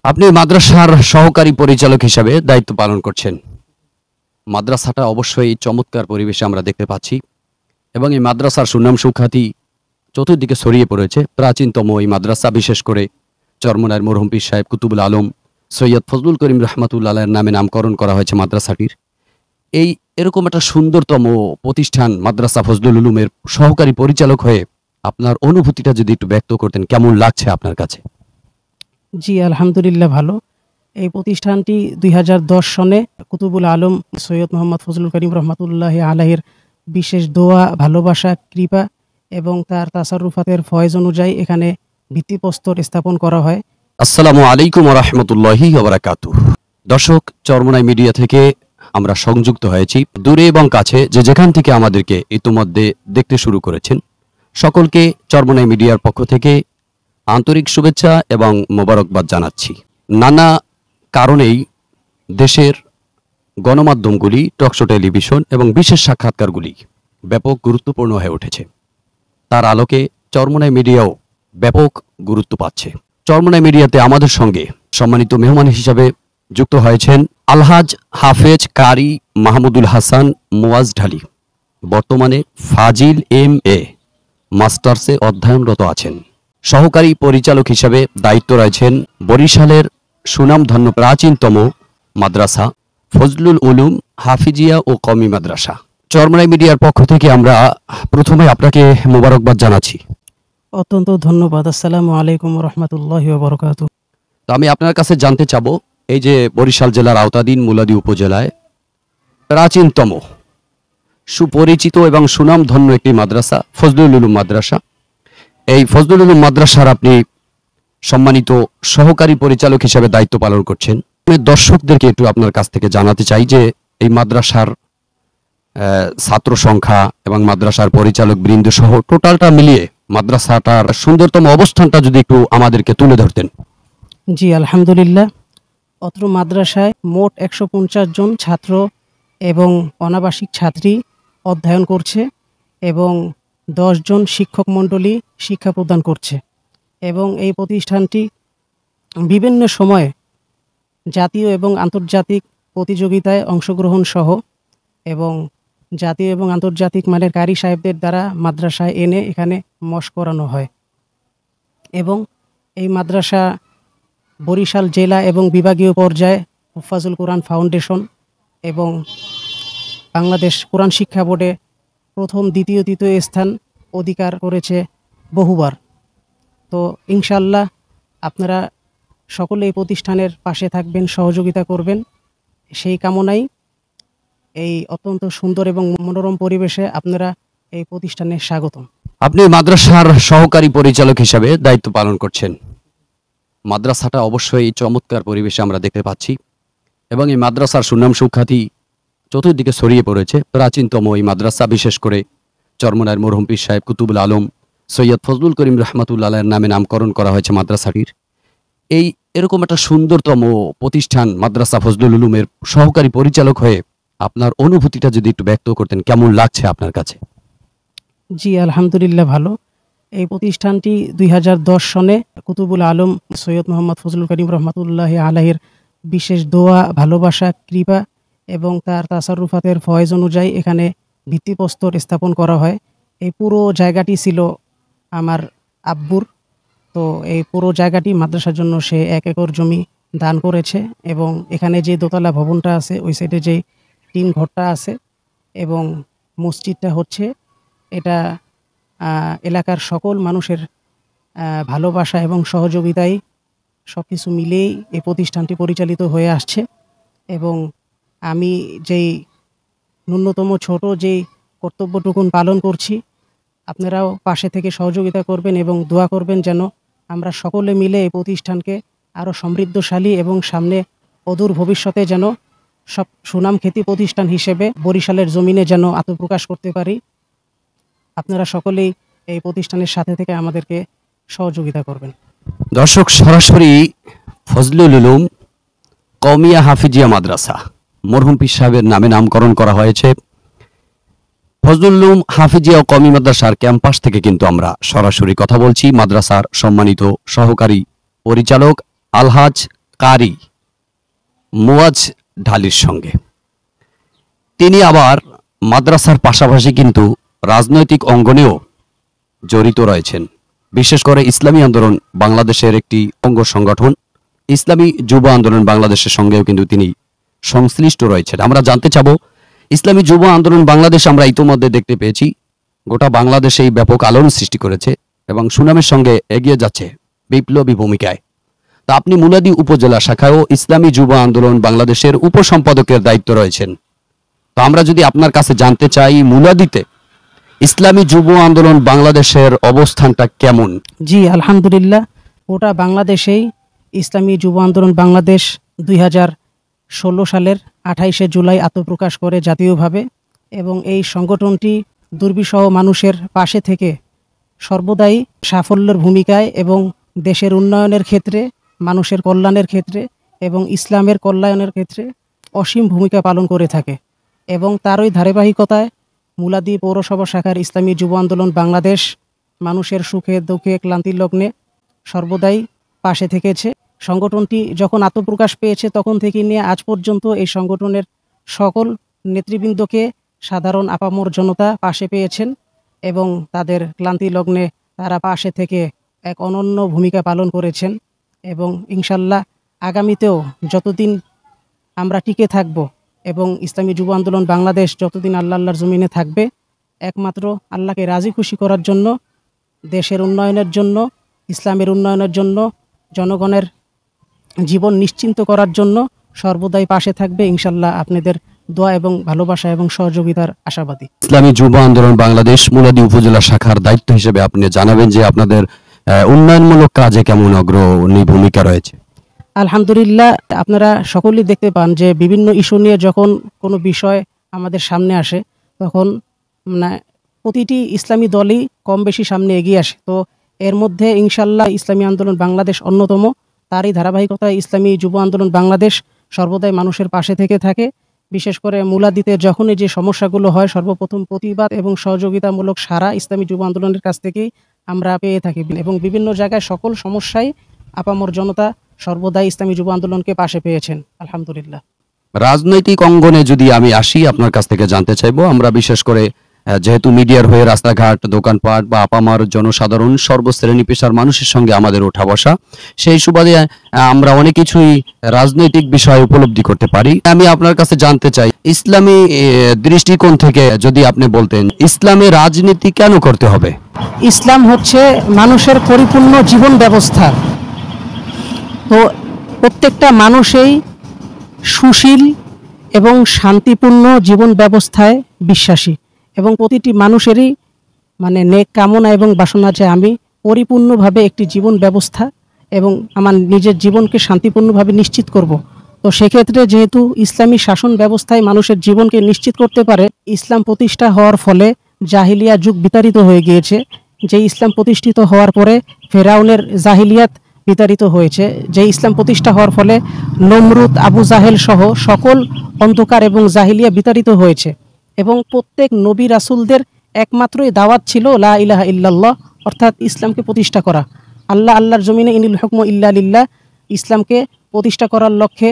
আপনি মাদ্রাসার সহকারী পরিচালক হিসাবে দায়িত্ব পালন করছেন। মাদ্রাসাটা অবশ্যই চমৎকার পরিবেশে আমরা দেখতে পাচ্ছি এবং এই মাদ্রাসার সুনাম সুখ্যাতি চতুর্দিকে ছড়িয়ে পড়েছে। প্রাচীনতম এই মাদ্রাসা, বিশেষ করে চরমনায়ের মরহুম পীর সাহেব কুতুবুল আলম সৈয়দ ফজলুল করিম রহমাতুল্লাহ এর নামে নামকরণ করা হয়েছে মাদ্রাসাটির। এরকম একটা সুন্দরতম প্রতিষ্ঠান মাদ্রাসা ফজলুল উলুমের সহকারী পরিচালক হয়ে আপনার অনুভূতিটা যদি একটু ব্যক্ত করতেন, কেমন লাগছে আপনার কাছে? জি, আলহামদুলিল্লাহ ভালো। এই প্রতিষ্ঠানটি 2010 সনে কুতুবুল আলম সৈয়দ মোহাম্মদ ফজলুল করিম রহমাতুল্লাহ আলাইহির বিশেষ দোয়া, ভালোবাসা, কৃপা এবং তার তাসাররুফাতের ফয়েজ অনুযায়ী এখানে ভিত্তিপ্রস্তর স্থাপন করা হয়। আসসালামু আলাইকুম ওয়া রাহমাতুল্লাহি ওয়া বারাকাতুহু। দর্শক, চরমনাই মিডিয়া থেকে আমরা সংযুক্ত হয়েছি। দূরে এবং কাছে যে যেখান থেকে আমাদেরকে ইতিমধ্যে দেখতে শুরু করেছেন, সকলকে চরমনাই মিডিয়ার পক্ষ থেকে আন্তরিক শুভেচ্ছা এবং মোবারকবাদ জানাচ্ছি। নানা কারণেই দেশের গণমাধ্যমগুলি, টকশো টেলিভিশন এবং বিশেষ সাক্ষাৎকারগুলি ব্যাপক গুরুত্বপূর্ণ হয়ে উঠেছে। তার আলোকে চরমনাই মিডিয়াও ব্যাপক গুরুত্ব পাচ্ছে। চরমনাই মিডিয়াতে আমাদের সঙ্গে সম্মানিত মেহমান হিসাবে যুক্ত হয়েছেন আলহাজ হাফেজ কারি মাহমুদুল হাসান মুয়াজ ঢালি। বর্তমানে ফাজিল MA মাস্টার্সে অধ্যয়নরত আছেন। সহকারী পরিচালক হিসাবে দায়িত্ব রয়েছেন বরিশালের সুনামধন্য প্রাচীনতম মাদ্রাসা ফজলুল উলুম হাফিজিয়া ও কওমি মাদ্রাসা। চরমনাই মিডিয়ার পক্ষ থেকে আমরা প্রথমে আপনাকে মোবারকবাদ জানাচ্ছি। অত্যন্ত ধন্যবাদ। আসসালামু আলাইকুম রহমতুল্লাহি ওয়া বারাকাতুহু। তো আমি আপনার কাছে জানতে চাবো, এই যে বরিশাল জেলার আওতাধীন মুলাদী উপজেলায় প্রাচীনতম সুপরিচিত এবং সুনামধন্য একটি মাদ্রাসা ফজলুল উলুম মাদ্রাসা, এই ফজলুল উলুম মাদ্রাসার আপনি সম্মানিত সহকারী পরিচালক হিসেবে দায়িত্ব পালন করছেন। দর্শকদেরকে একটু আপনার কাছ থেকে জানাতে চাই যে এই মাদ্রাসার ছাত্র সংখ্যা এবং মাদ্রাসার পরিচালক বৃন্দ সহ টোটালটা মিলিয়ে মাদ্রাসাটার সুন্দরতম অবস্থানটা যদি একটু আমাদেরকে তুলে ধরতেন। জি, আলহামদুলিল্লাহ। অত্র মাদ্রাসায় মোট 150 জন ছাত্র এবং অনাবাসিক ছাত্রী অধ্যয়ন করছে এবং 10 জন শিক্ষক মণ্ডলী শিক্ষা প্রদান করছে এবং এই প্রতিষ্ঠানটি বিভিন্ন সময়ে জাতীয় এবং আন্তর্জাতিক প্রতিযোগিতায় অংশগ্রহণ সহ এবং জাতীয় এবং আন্তর্জাতিক মানের কারি সাহেবদের দ্বারা মাদ্রাসায় এনে এখানে মশ করানো হয় এবং এই মাদ্রাসা বরিশাল জেলা এবং বিভাগীয় পর্যায়ে হুফাজুল কোরআন ফাউন্ডেশন এবং বাংলাদেশ কোরআন শিক্ষা বোর্ডে প্রথম, দ্বিতীয়, তৃতীয় স্থান অধিকার করেছে বহুবার। তো ইনশাআল্লাহ আপনারা সকলে এই প্রতিষ্ঠানের পাশে থাকবেন, সহযোগিতা করবেন, সেই কামনাই এই অত্যন্ত সুন্দর এবং মনোরম পরিবেশে আপনারা এই প্রতিষ্ঠানে স্বাগতম। আপনি মাদ্রাসার সহকারী পরিচালক হিসাবে দায়িত্ব পালন করছেন। মাদ্রাসাটা অবশ্যই চমৎকার পরিবেশে আমরা দেখতে পাচ্ছি এবং এই মাদ্রাসার সুনাম সুখ্যাতি চতুর্দিকে ছড়িয়ে পড়েছে। প্রাচীনতম এই মাদ্রাসা, বিশেষ করে চরমনায়ের মরহুম পীর সাহেব কুতুবুল আলম সৈয়দ ফজলুল করিম রহমাতুল্লাহ এর নামে নামকরণ করা হয়েছে মাদ্রাসাটির। এরকম একটা সুন্দরতম প্রতিষ্ঠান মাদ্রাসা ফজলুল উলুমের সহকারী পরিচালক হয়ে আপনার অনুভূতিটা যদি একটু ব্যক্ত করতেন, কেমন লাগছে আপনার কাছে? জি, আলহামদুলিল্লাহ ভালো। এই প্রতিষ্ঠানটি 2010 সনে কুতুবুল আলম সৈয়দ মোহাম্মদ ফজলুল করিম রহমাতুল্লাহ আলাইহির বিশেষ দোয়া, ভালোবাসা, কৃপা এবং তার তাসাররুফাতের ফয়েজ অনুযায়ী এখানে ভিত্তিপ্রস্তর স্থাপন করা হয়। এই পুরো জায়গাটি ছিল আমার আব্বুর। তো এই পুরো জায়গাটি মাদ্রাসার জন্য সে 1 একর জমি দান করেছে এবং এখানে যে দোতলা ভবনটা আছে, ওই সাইডে যে টিন ঘরটা আছে এবং মসজিদটা হচ্ছে, এটা এলাকার সকল মানুষের ভালোবাসা এবং সহযোগিতায় সব কিছু মিলেই এই প্রতিষ্ঠানটি পরিচালিত হয়ে আসছে এবং আমি যেই ন্যূনতম ছোট যেই কর্তব্যটুকুন পালন করছি, আপনারাও পাশে থেকে সহযোগিতা করবেন এবং দোয়া করবেন যেন আমরা সকলে মিলে এই প্রতিষ্ঠানকে আরও সমৃদ্ধশালী এবং সামনে অদূর ভবিষ্যতে যেন সব সুনাম খ্যাতি প্রতিষ্ঠান হিসেবে বরিশালের জমিনে যেন আত্মপ্রকাশ করতে পারি। আপনারা সকলেই এই প্রতিষ্ঠানের সাথে থেকে আমাদেরকে সহযোগিতা করবেন। দর্শক, সরাসরি ফজলুল উলুম কওমিয়া হাফিজিয়া মাদ্রাসা মরহুম পীর সাহেবের নামে নামকরণ করা হয়েছে। ফজলুল উলুম হাফিজিয়া ও কওমি মাদ্রাসার ক্যাম্পাস থেকে কিন্তু আমরা সরাসরি কথা বলছি। মাদ্রাসার সম্মানিত সহকারী পরিচালক আলহাজ কারি মুয়াজ ঢালির সঙ্গে। তিনি আবার মাদ্রাসার পাশাপাশি কিন্তু রাজনৈতিক অঙ্গনেও জড়িত রয়েছেন। বিশেষ করে ইসলামী আন্দোলন বাংলাদেশের একটি অঙ্গ সংগঠন ইসলামী যুব আন্দোলন বাংলাদেশের সঙ্গেও কিন্তু তিনি সংশ্লিষ্ট রয়েছেন। আমরা জানতে চাব, ইসলামী যুব আন্দোলন বাংলাদেশ আমরা ইতোমধ্যে দেখতে পেয়েছি গোটা বাংলাদেশেই ব্যাপক আলোড়ন সৃষ্টি করেছে এবং সুনামের সঙ্গে এগিয়ে যাচ্ছে বিপ্লবী ভূমিকায়। তা আপনি মুলাদী উপজেলা শাখায়ও ইসলামী যুব আন্দোলন বাংলাদেশের উপসম্পাদকের দায়িত্ব রয়েছেন। তো আমরা যদি আপনার কাছে জানতে চাই, মুলাদীতে ইসলামী যুব আন্দোলন বাংলাদেশের অবস্থানটা কেমন? জি আলহামদুলিল্লাহ, ওটা বাংলাদেশেই ইসলামী যুব আন্দোলন বাংলাদেশ 2016 সালের 28শে জুলাই আত্মপ্রকাশ করে জাতীয়ভাবে, এবং এই সংগঠনটি দুর্বিষহ মানুষের পাশে থেকে সর্বদাই সাফল্যের ভূমিকায় এবং দেশের উন্নয়নের ক্ষেত্রে, মানুষের কল্যাণের ক্ষেত্রে এবং ইসলামের কল্যাণের ক্ষেত্রে অসীম ভূমিকা পালন করে থাকে। এবং তারই ধারাবাহিকতায় মুলাদী পৌরসভা শাখার ইসলামী যুব আন্দোলন বাংলাদেশ মানুষের সুখে দুঃখে ক্লান্তির লগ্নে সর্বদাই পাশে থেকেছে। সংগঠনটি যখন আত্মপ্রকাশ পেয়েছে তখন থেকে নিয়ে আজ পর্যন্ত এই সংগঠনের সকল নেতৃবৃন্দকে সাধারণ আপামর জনতা পাশে পেয়েছেন এবং তাদের ক্লান্তি লগ্নে তারা পাশে থেকে এক অনন্য ভূমিকা পালন করেছেন। এবং ইনশাল্লাহ আগামীতেও যতদিন আমরা টিকে থাকব এবং ইসলামী যুব আন্দোলন বাংলাদেশ যতদিন আল্লাহর জমিনে থাকবে, একমাত্র আল্লাহকে রাজি খুশি করার জন্য, দেশের উন্নয়নের জন্য, ইসলামের উন্নয়নের জন্য, জনগণের জীবন নিশ্চিন্ত করার জন্য সর্বদাই পাশে থাকবে ইনশাল্লাহ। আপনাদের দোয়া এবং ভালোবাসা এবং সহযোগিতার আশাবাদী। ইসলামী যুব আন্দোলন বাংলাদেশ মুলাদী উপজেলা শাখার দায়িত্ব হিসেবে আপনি জানাবেন যে আপনাদের উন্নয়নমূলক কাজে কেমন অগ্রণী ভূমিকা রয়েছে। আলহামদুলিল্লাহ, আপনারা সকলেই দেখতে পান যে বিভিন্ন ইস্যু নিয়ে যখন কোনো বিষয় আমাদের সামনে আসে তখন প্রতিটি ইসলামী দলই কম বেশি সামনে এগিয়ে আসে। তো এর মধ্যে ইনশাল্লাহ ইসলামী আন্দোলন বাংলাদেশ অন্যতম। তারই ধারাবাহিকতায় ইসলামী যুব আন্দোলন বাংলাদেশ সর্বদাই মানুষের পাশে থেকে থাকে। বিশেষ করে মুলাদীতে যখনই যে সমস্যাগুলো হয়, সর্বপ্রথম প্রতিবাদ এবং সহযোগিতামূলক সারা ইসলামী যুব আন্দোলনের কাছ থেকেই আমরা পেয়ে থাকি এবং বিভিন্ন জায়গায় সকল সমস্যায় আপামর জনতা সর্বদাই ইসলামী যুব আন্দোলনকে পাশে পেয়েছেন আলহামদুলিল্লাহ। রাজনৈতিক অঙ্গনে যদি আমি আসি, আপনার কাছ থেকে জানতে চাইবো, আমরা বিশেষ করে যেহেতু মিডিয়ার হয়ে রাস্তাঘাট, দোকানপাট বা আপামার জনসাধারণ সর্বশ্রেণী পেশার মানুষের সঙ্গে আমাদের ওঠা বসা, সেই সুবাদে আমরা অনেক কিছুই রাজনৈতিক বিষয় উপলব্ধি করতে পারি। আমি আপনার কাছে জানতে চাই, ইসলামী দৃষ্টিকোণ থেকে যদি আপনি বলতেন, ইসলামে রাজনীতি কেন করতে হবে? ইসলাম হচ্ছে মানুষের পরিপূর্ণ জীবন ব্যবস্থা। তো প্রত্যেকটা মানুষই সুশীল এবং শান্তিপূর্ণ জীবন ব্যবস্থায় বিশ্বাসী এবং প্রতিটি মানুষেরই নেক কামনা এবং বাসনা যে আমি পরিপূর্ণভাবে একটি জীবন ব্যবস্থা এবং আমার নিজের জীবনকে শান্তিপূর্ণভাবে নিশ্চিত করব। তো সেক্ষেত্রে যেহেতু ইসলামী শাসন ব্যবস্থায় মানুষের জীবনকে নিশ্চিত করতে পারে, ইসলাম প্রতিষ্ঠা হওয়ার ফলে জাহিলিয়া যুগ বিতাড়িত হয়ে গিয়েছে। যে ইসলাম প্রতিষ্ঠিত হওয়ার পরে ফেরাউনের জাহিলিয়াত বিতাড়িত হয়েছে। যে ইসলাম প্রতিষ্ঠা হওয়ার ফলে নমরুদ, আবু জাহেল সহ সকল অন্ধকার এবং জাহিলিয়া বিতাড়িত হয়েছে। এবং প্রত্যেক নবী রাসূলদের একমাত্রই দাওয়াত ছিল লা ইলাহা ইল্লাল্লাহ, অর্থাৎ ইসলামকে প্রতিষ্ঠা করা। আল্লাহর জমিনে ইনিল হুকমু ইল্লা লিল্লাহ, ইসলামকে প্রতিষ্ঠা করার লক্ষ্যে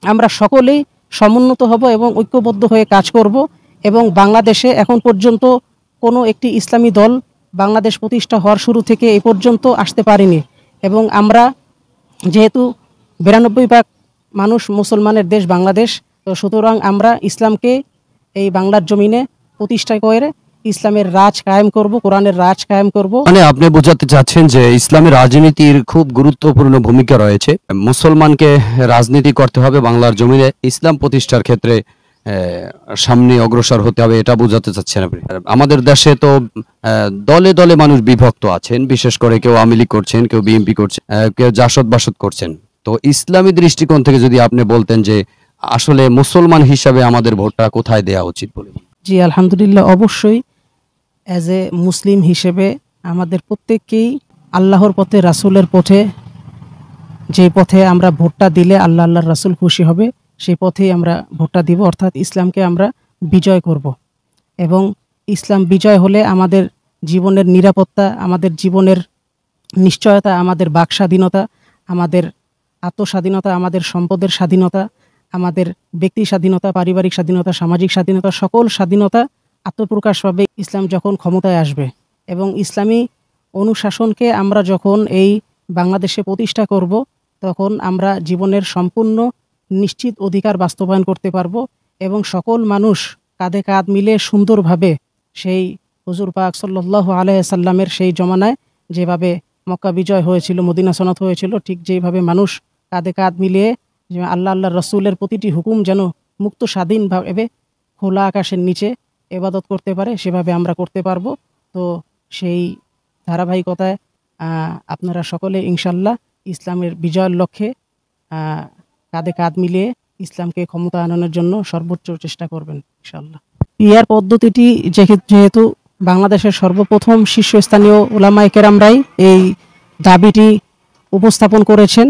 আমরা সকলেই সমুন্নত হব এবং ঐক্যবদ্ধ হয়ে কাজ করব। এবং বাংলাদেশে এখন পর্যন্ত কোনো একটি ইসলামী দল বাংলাদেশ প্রতিষ্ঠা হওয়ার শুরু থেকে এ পর্যন্ত আসতে পারেনি। এবং আমরা যেহেতু 92% মানুষ মুসলমানের দেশ বাংলাদেশ, তো সুতরাং আমরা ইসলামকে এই বাংলার জমিনে প্রতিষ্ঠা করে ইসলামের রাজ কায়েম করব, কোরআনের রাজ কায়েম করব। আপনি বোঝাতে চাচ্ছেন যে ইসলামের রাজনীতির খুব গুরুত্বপূর্ণ ভূমিকা রয়েছে, মুসলমানকে রাজনীতি করতে হবে, বাংলার জমিনে ইসলাম প্রতিষ্ঠার ক্ষেত্রে সামনে অগ্রসর হতে হবে, এটা বোঝাতে চাচ্ছেন আপনি। আমাদের দেশে তো দলে দলে মানুষ বিভক্ত আছেন, বিশেষ করে কেউ আওয়ামী লীগ করছেন, কেউ বিএনপি করছেন, কেউ জাসদ বাসদ করছেন। তো ইসলামী দৃষ্টিকোণ থেকে যদি আপনি বলতেন যে আসলে মুসলমান হিসাবে আমাদের ভোটটা কোথায় দেওয়া উচিত বলে? জি আলহামদুলিল্লাহ, অবশ্যই অ্যাজ এ মুসলিম হিসেবে আমাদের প্রত্যেককেই আল্লাহর পথে, রাসূলের পথে, যে পথে আমরা ভোটটা দিলে আল্লাহর রাসূল খুশি হবে সেই পথেই আমরা ভোটটা দিব, অর্থাৎ ইসলামকে আমরা বিজয় করব। এবং ইসলাম বিজয় হলে আমাদের জীবনের নিরাপত্তা, আমাদের জীবনের নিশ্চয়তা, আমাদের বাক স্বাধীনতা, আমাদের আত্মস্বাধীনতা, আমাদের সম্পদের স্বাধীনতা, আমাদের ব্যক্তি স্বাধীনতা, পারিবারিক স্বাধীনতা, সামাজিক স্বাধীনতা, সকল স্বাধীনতা আত্মপ্রকাশ পাবে ইসলাম যখন ক্ষমতায় আসবে। এবং ইসলামী অনুশাসনকে আমরা যখন এই বাংলাদেশে প্রতিষ্ঠা করব, তখন আমরা জীবনের সম্পূর্ণ নিশ্চিত অধিকার বাস্তবায়ন করতে পারবো এবং সকল মানুষ কাঁধে কাঁধ মিলে সুন্দরভাবে সেই হুজুর পাক সাল্লাল্লাহু আলাইহি সাল্লামের সেই জমানায় যেভাবে মক্কা বিজয় হয়েছিল, মদিনা সনদ হয়েছিল, ঠিক যেভাবে মানুষ কাঁধে কাঁধ মিলিয়ে যে আল্লাহ রসুলের প্রতিটি হুকুম যেন মুক্ত স্বাধীনভাবে খোলা আকাশের নিচে ইবাদত করতে পারে, সেভাবে আমরা করতে পারবো। তো সেই ধারাবাহিকতায় আপনারা সকলে ইনশাল্লাহ ইসলামের বিজয়ের লক্ষ্যে কাঁধে কাঁধ মিলিয়ে ইসলামকে ক্ষমতা আনানোর জন্য সর্বোচ্চ চেষ্টা করবেন ইনশাল্লাহ। পিআর পদ্ধতিটি যেহেতু বাংলাদেশের সর্বপ্রথম শীর্ষস্থানীয় উলামায়ে কেরামরাই এই দাবিটি উপস্থাপন করেছেন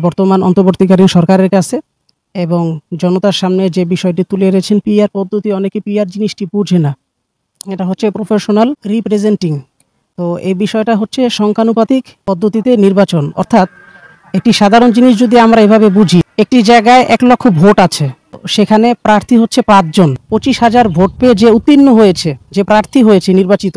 বর্তমান অন্তর্বর্তীকালীন সরকারের কাছে এবং জনতার সামনে যে বিষয়টি তুলে এনেছেন। পিআর পদ্ধতি, অনেকে পিআর জিনিসটি বুঝে না, এটা হচ্ছে প্রফেশনাল রিপ্রেজেন্টিং। তো এই বিষয়টা হচ্ছে সংখ্যানুপাতিক পদ্ধতিতে নির্বাচন, অর্থাৎ একটি সাধারণ জিনিস যদি আমরা এভাবে বুঝি, একটি জায়গায় 1 লক্ষ ভোট আছে, সেখানে প্রার্থী হচ্ছে 5 জন, 25,000 ভোট পেয়ে যে উত্তীর্ণ হয়েছে, যে প্রার্থী হয়েছে নির্বাচিত,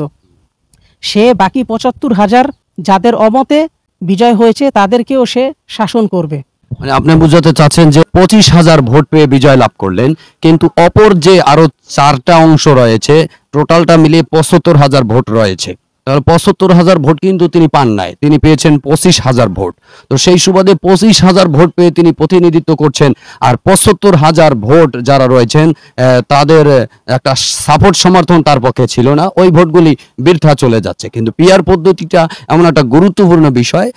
সে বাকি 75,000 যাদের অমতে বিজয় হয়েছে তাদেরকেও সে শাসন করবে। মানে আপনি বুঝাতে চাচ্ছেন যে 25,000 ভোট পেয়ে বিজয় লাভ করলেন, কিন্তু অপর যে আরো 4টা অংশ রয়েছে, টোটালটা মিলিয়ে 75,000 ভোট রয়েছে। তাহলে 75,000 ভোট কিন্তু তিনি পান নাই, তিনি পেয়েছেন 25,000 ভোট। তো সেই সুবাদে 25,000 ভোট পেয়ে তিনি প্রতিনিধিত্ব করছেন, আর 75,000 ভোট যারা রয়েছেন তাদের একটা সাপোর্ট সমর্থন তার পক্ষে ছিল না, ওই ভোটগুলি বৃথা চলে যাচ্ছে। কিন্তু পিআর পদ্ধতিটা এমন একটা গুরুত্বপূর্ণ বিষয়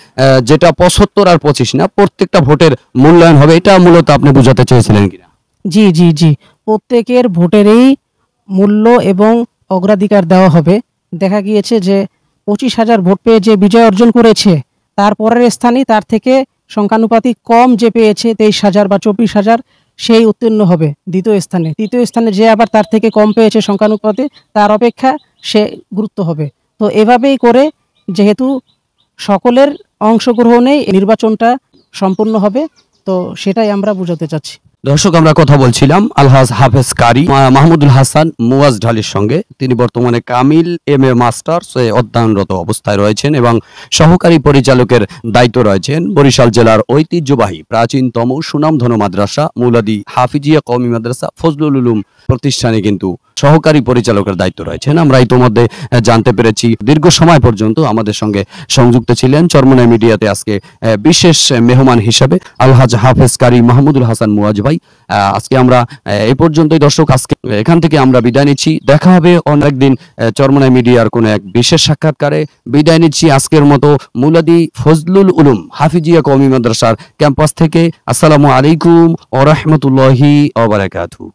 যেটা 75 আর 25 না, প্রত্যেকটা ভোটের মূল্যায়ন হবে, এটা মূলত আপনি বোঝাতে চেয়েছিলেন কিনা? জি জি জি, প্রত্যেকের ভোটেরই মূল্য এবং অগ্রাধিকার দেওয়া হবে। দেখা গিয়েছে যে 25,000 ভোট পেয়ে যে বিজয় অর্জন করেছে, তার পরের স্থানে তার থেকে সংখ্যানুপাতিক কম যে পেয়েছে 23,000 বা 24,000, সেই উত্তীর্ণ হবে দ্বিতীয় স্থানে। তৃতীয় স্থানে যে আবার তার থেকে কম পেয়েছে সংখ্যানুপাতে, তার অপেক্ষা সে গুরুত্ব হবে। তো এভাবেই করে যেহেতু সকলের অংশগ্রহণেই নির্বাচনটা সম্পূর্ণ হবে, তো সেটাই আমরা বোঝাতে চাচ্ছি। দর্শক, আমরা কথা বলছিলাম আলহাজ হাফেজ কারি মাহমুদুল হাসান মুয়াজ ঢালির সঙ্গে। তিনি বর্তমানে কামিল MA মাস্টার্স অধ্যয়নরত অবস্থায় রয়েছেন এবং সহকারী পরিচালকের দায়িত্ব রয়েছেন বরিশাল জেলার ঐতিহ্যবাহী প্রাচীনতম সুনামধন্য মাদ্রাসা মৌলাদি হাফিজিয়া কওমি মাদ্রাসা ফজলুল উলুম প্রতিষ্ঠানে কিন্তু সহকারী পরিচালকের দায়িত্ব রয়েছেন। আমরা ইতোমধ্যে জানতে পেরেছি দীর্ঘ সময় পর্যন্ত আমাদের সঙ্গে সংযুক্ত ছিলেন চরমনাই মিডিয়াতে আজকে বিশেষ মেহমান হিসেবে আলহাজ হাফেজ কারি মাহমুদুল হাসান মুয়াজ ভাই। আজকে আমরা এই পর্যন্তই দর্শক, আজকে এখান থেকে আমরা বিদায় নিচ্ছি। দেখা হবে অনেকদিন চরমনাই মিডিয়ার কোনো এক বিশেষ সাক্ষাৎকারে। বিদায় নিচ্ছি আজকের মতো মুলাদি ফজলুল উলুম হাফিজিয়া কওমি মাদ্রাসার ক্যাম্পাস থেকে। আসসালামু আলাইকুম ওয়া রাহমাতুল্লাহি ওয়া বারাকাতুহু।